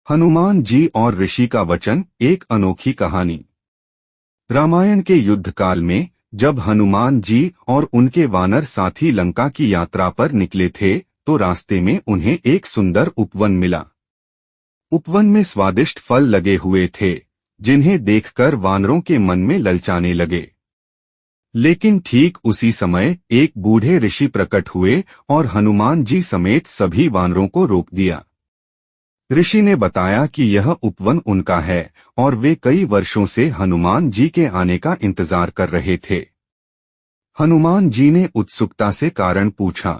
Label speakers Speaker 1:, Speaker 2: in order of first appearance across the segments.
Speaker 1: हनुमान जी और ऋषि का वचन, एक अनोखी कहानी। रामायण के युद्ध काल में जब हनुमान जी और उनके वानर साथी लंका की यात्रा पर निकले थे तो रास्ते में उन्हें एक सुंदर उपवन मिला। उपवन में स्वादिष्ट फल लगे हुए थे जिन्हें देखकर वानरों के मन में ललचाने लगे। लेकिन ठीक उसी समय एक बूढ़े ऋषि प्रकट हुए और हनुमान जी समेत सभी वानरों को रोक दिया। ऋषि ने बताया कि यह उपवन उनका है और वे कई वर्षों से हनुमान जी के आने का इंतजार कर रहे थे। हनुमान जी ने उत्सुकता से कारण पूछा।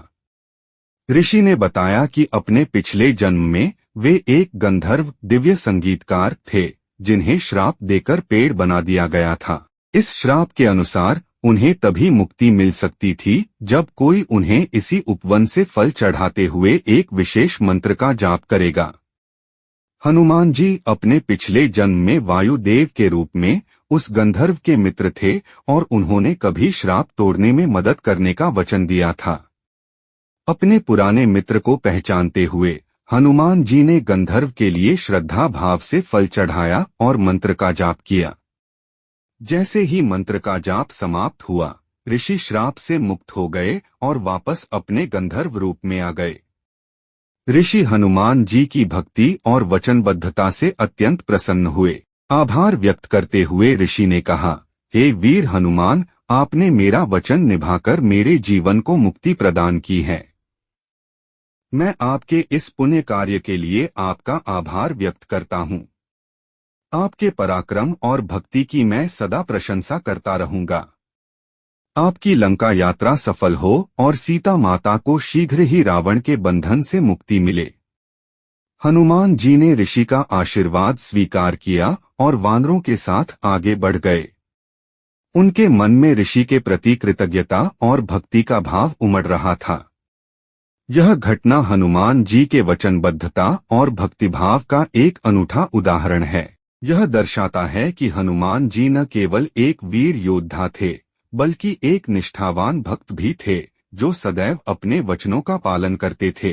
Speaker 1: ऋषि ने बताया कि अपने पिछले जन्म में वे एक गंधर्व दिव्य संगीतकार थे जिन्हें श्राप देकर पेड़ बना दिया गया था। इस श्राप के अनुसार उन्हें तभी मुक्ति मिल सकती थी जब कोई उन्हें इसी उपवन से फल चढ़ाते हुए एक विशेष मंत्र का जाप करेगा। हनुमान जी अपने पिछले जन्म में वायुदेव के रूप में उस गंधर्व के मित्र थे और उन्होंने कभी श्राप तोड़ने में मदद करने का वचन दिया था। अपने पुराने मित्र को पहचानते हुए हनुमान जी ने गंधर्व के लिए श्रद्धा भाव से फल चढ़ाया और मंत्र का जाप किया। जैसे ही मंत्र का जाप समाप्त हुआ, ऋषि श्राप से मुक्त हो गए और वापस अपने गंधर्व रूप में आ गए। ऋषि हनुमान जी की भक्ति और वचनबद्धता से अत्यंत प्रसन्न हुए। आभार व्यक्त करते हुए ऋषि ने कहा, हे वीर हनुमान, आपने मेरा वचन निभाकर मेरे जीवन को मुक्ति प्रदान की है। मैं आपके इस पुण्य कार्य के लिए आपका आभार व्यक्त करता हूँ। आपके पराक्रम और भक्ति की मैं सदा प्रशंसा करता रहूंगा। आपकी लंका यात्रा सफल हो और सीता माता को शीघ्र ही रावण के बंधन से मुक्ति मिले। हनुमान जी ने ऋषि का आशीर्वाद स्वीकार किया और वानरों के साथ आगे बढ़ गए। उनके मन में ऋषि के प्रति कृतज्ञता और भक्ति का भाव उमड़ रहा था। यह घटना हनुमान जी के वचनबद्धता और भक्तिभाव का एक अनूठा उदाहरण है। यह दर्शाता है कि हनुमान जी न केवल एक वीर योद्धा थे बल्कि एक निष्ठावान भक्त भी थे जो सदैव अपने वचनों का पालन करते थे।